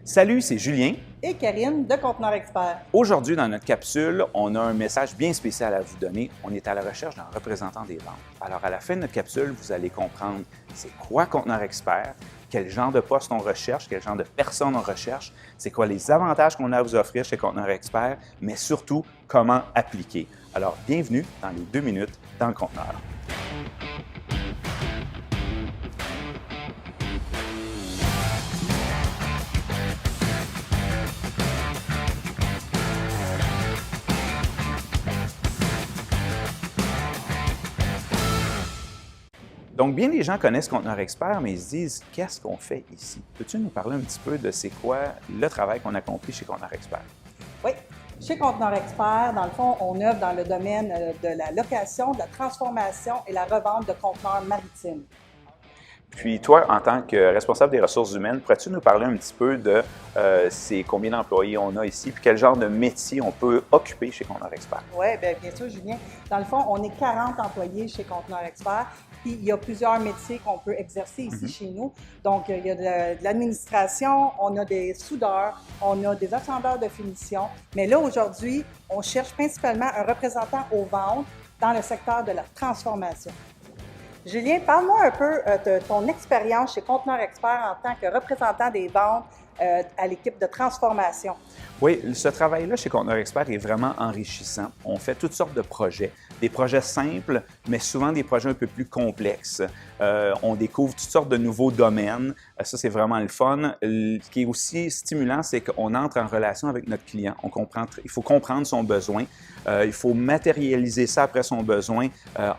Salut, c'est Julien. Et Karine de Conteneur Expert. Aujourd'hui, dans notre capsule, on a un message bien spécial à vous donner. On est à la recherche d'un représentant des ventes. Alors, à la fin de notre capsule, vous allez comprendre c'est quoi Conteneur Expert, quel genre de poste on recherche, quel genre de personne on recherche, c'est quoi les avantages qu'on a à vous offrir chez Conteneur Expert, mais surtout, comment appliquer. Alors, bienvenue dans les 2 minutes dans le conteneur. Donc, bien des gens connaissent Conteneur Expert, mais ils se disent « Qu'est-ce qu'on fait ici? » Peux-tu nous parler un petit peu de c'est quoi le travail qu'on accomplit chez Conteneur Expert? Oui, chez Conteneur Expert, dans le fond, on œuvre dans le domaine de la location, de la transformation et la revente de conteneurs maritimes. Puis toi, en tant que responsable des ressources humaines, pourrais-tu nous parler un petit peu de c'est combien d'employés on a ici, puis quel genre de métier on peut occuper chez Conteneur Expert? Oui, bien sûr, Julien. Dans le fond, on est 40 employés chez Conteneur Expert. Puis il y a plusieurs métiers qu'on peut exercer ici chez nous. Donc, il y a de l'administration, on a des soudeurs, on a des assembleurs de finition. Mais là, aujourd'hui, on cherche principalement un représentant aux ventes dans le secteur de la transformation. Julien, parle-moi un peu de ton expérience chez Conteneur Expert en tant que représentant des ventes à l'équipe de transformation. Oui, ce travail-là chez Conteneur Expert est vraiment enrichissant. On fait toutes sortes de projets, des projets simples, mais souvent des projets un peu plus complexes. On découvre toutes sortes de nouveaux domaines. Ça, c'est vraiment le fun. Ce qui est aussi stimulant, c'est qu'on entre en relation avec notre client. Il faut comprendre son besoin. Il faut matérialiser ça après son besoin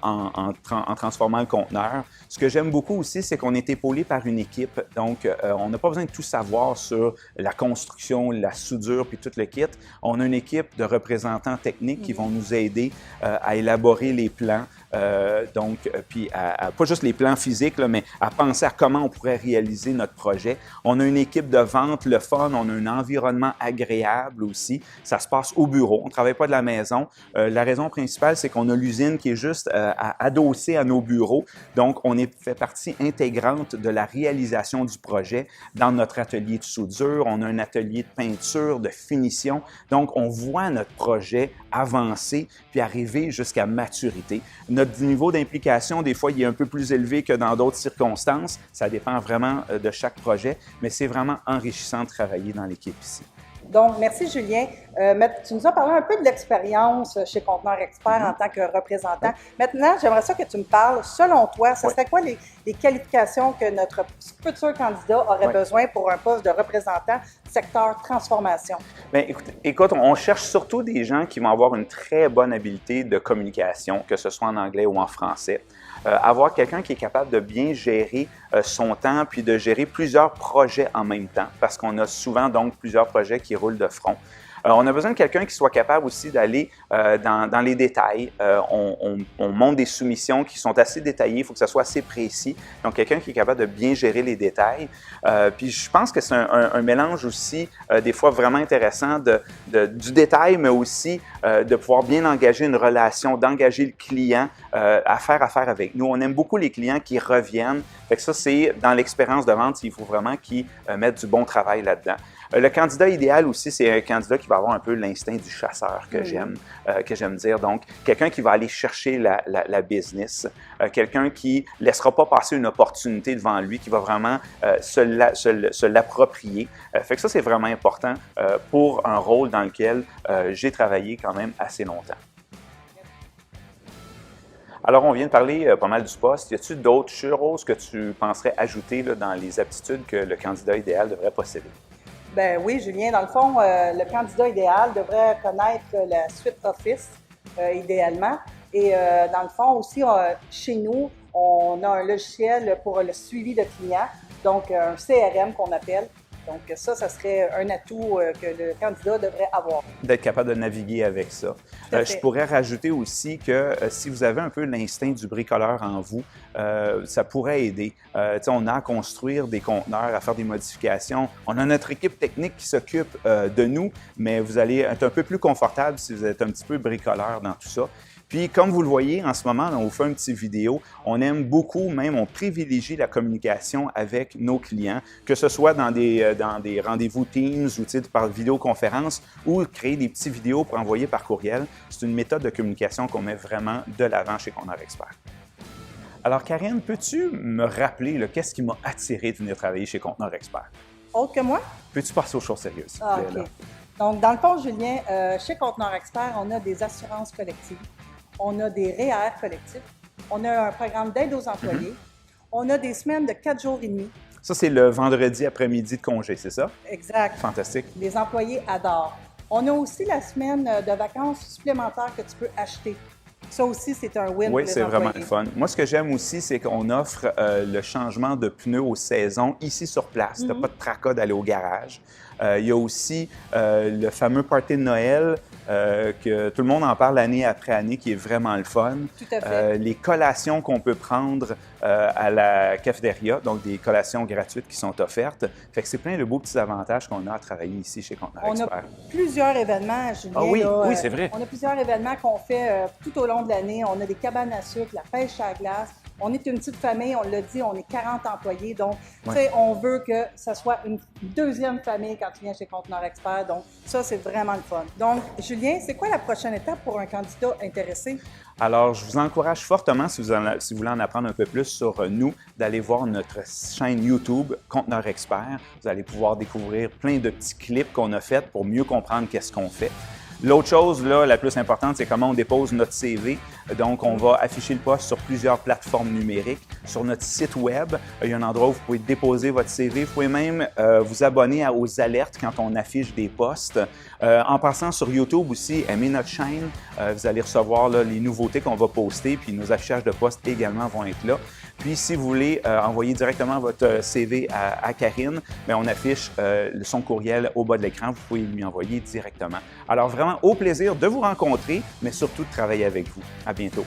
en transformant le conteneur. Ce que j'aime beaucoup aussi, c'est qu'on est épaulé par une équipe. Donc, on n'a pas besoin de tout savoir sur la construction, la soudure, puis tout le kit. On a une équipe de représentants techniques qui vont nous aider à élaborer les plans. Puis pas juste les plans physiques, là, mais à penser à comment on pourrait réaliser notre projet. On a une équipe de vente, le fun, on a un environnement agréable aussi. Ça se passe au bureau, on ne travaille pas de la maison. La raison principale, c'est qu'on a l'usine qui est juste adossée à nos bureaux. Donc, on fait partie intégrante de la réalisation du projet dans notre atelier de soudure. On a un atelier de peinture, de finition. Donc, on voit notre projet avancer puis arriver jusqu'à maturité. Notre niveau d'implication, des fois, il est un peu plus élevé que dans d'autres circonstances. Ça dépend vraiment de chaque projet, mais c'est vraiment enrichissant de travailler dans l'équipe ici. Donc, merci Julien. Tu nous as parlé un peu de l'expérience chez Conteneur Expert en tant que représentant. Maintenant, j'aimerais ça que tu me parles, selon toi, ce serait quoi les qualifications que notre futur candidat aurait besoin pour un poste de représentant secteur transformation? Bien, écoute, on cherche surtout des gens qui vont avoir une très bonne habileté de communication, que ce soit en anglais ou en français. Avoir quelqu'un qui est capable de bien gérer son temps puis de gérer plusieurs projets en même temps, parce qu'on a souvent donc plusieurs projets qui roulent de front. On a besoin de quelqu'un qui soit capable aussi d'aller dans les détails. On monte des soumissions qui sont assez détaillées, il faut que ça soit assez précis. Donc, quelqu'un qui est capable de bien gérer les détails. Puis, je pense que c'est un mélange aussi, des fois vraiment intéressant, du détail, mais aussi de pouvoir bien engager une relation, d'engager le client à faire affaire avec nous. On aime beaucoup les clients qui reviennent. Fait que ça, c'est dans l'expérience de vente, il faut vraiment qu'ils mettent du bon travail là-dedans. Le candidat idéal aussi, c'est un candidat qui va avoir un peu l'instinct du chasseur que j'aime dire. Donc, quelqu'un qui va aller chercher la business, quelqu'un qui ne laissera pas passer une opportunité devant lui, qui va vraiment se l'approprier. Fait que ça, c'est vraiment important pour un rôle dans lequel j'ai travaillé quand même assez longtemps. Alors, on vient de parler pas mal du poste. Y a-t-il d'autres choses que tu penserais ajouter là, dans les aptitudes que le candidat idéal devrait posséder? Ben oui, Julien, dans le fond, le candidat idéal devrait connaître la suite Office, idéalement. Et dans le fond aussi, chez nous, on a un logiciel pour le suivi de clients, donc un CRM qu'on appelle. Donc ça serait un atout que le candidat devrait avoir. D'être capable de naviguer avec ça. Je pourrais rajouter aussi que si vous avez un peu l'instinct du bricoleur en vous, ça pourrait aider. On a à construire des conteneurs, à faire des modifications. On a notre équipe technique qui s'occupe de nous, mais vous allez être un peu plus confortable si vous êtes un petit peu bricoleur dans tout ça. Puis, comme vous le voyez, en ce moment, on vous fait une petite vidéo. On aime beaucoup, même, on privilégie la communication avec nos clients, que ce soit dans des rendez-vous Teams ou par vidéoconférence ou créer des petites vidéos pour envoyer par courriel. C'est une méthode de communication qu'on met vraiment de l'avant chez Conteneur Expert. Alors, Karine, peux-tu me rappeler qu'est-ce qui m'a attiré de venir travailler chez Conteneur Expert? Autre que moi? Peux-tu passer aux choses sérieuses, s'il vous plaît? OK. Donc, dans le fond, Julien, chez Conteneur Expert, on a des assurances collectives, on a des REER collectifs, on a un programme d'aide aux employés, on a des semaines de 4 jours et demi. Ça, c'est le vendredi après-midi de congé, c'est ça? Exact. Fantastique. Les employés adorent. On a aussi la semaine de vacances supplémentaires que tu peux acheter. Ça aussi, c'est un win pour les employés. Oui, c'est vraiment le fun. Moi, ce que j'aime aussi, c'est qu'on offre le changement de pneus aux saisons ici sur place. Tu n'as pas de tracas d'aller au garage. Il y a aussi le fameux party de Noël que tout le monde en parle année après année, qui est vraiment le fun. Tout à fait. Les collations qu'on peut prendre à la cafétéria, donc des collations gratuites qui sont offertes. Fait que c'est plein de beaux petits avantages qu'on a à travailler ici chez Conteneur Expert. On a plusieurs événements, Julien. Ah oui, là, oui, c'est vrai. On a plusieurs événements qu'on fait tout au long de l'année. On a des cabanes à sucre, la pêche à la glace. On est une petite famille, on l'a dit, on est 40 employés. Donc, tu sais, on veut que ça soit une deuxième famille quand tu viens chez Conteneur Expert. Donc, ça, c'est vraiment le fun. Donc, Julien, c'est quoi la prochaine étape pour un candidat intéressé? Alors, je vous encourage fortement, si vous voulez en apprendre un peu plus sur nous, d'aller voir notre chaîne YouTube Conteneur Expert. Vous allez pouvoir découvrir plein de petits clips qu'on a faits pour mieux comprendre qu'est-ce qu'on fait. L'autre chose, là, la plus importante, c'est comment on dépose notre CV. Donc, on va afficher le poste sur plusieurs plateformes numériques. Sur notre site Web, il y a un endroit où vous pouvez déposer votre CV. Vous pouvez même vous abonner aux alertes quand on affiche des postes. En passant sur YouTube aussi, aimez notre chaîne. Vous allez recevoir là, les nouveautés qu'on va poster, puis nos affichages de postes également vont être là. Puis, si vous voulez envoyer directement votre CV à Karine, bien, on affiche son courriel au bas de l'écran. Vous pouvez lui envoyer directement. Alors, vraiment, au plaisir de vous rencontrer, mais surtout de travailler avec vous. À bientôt.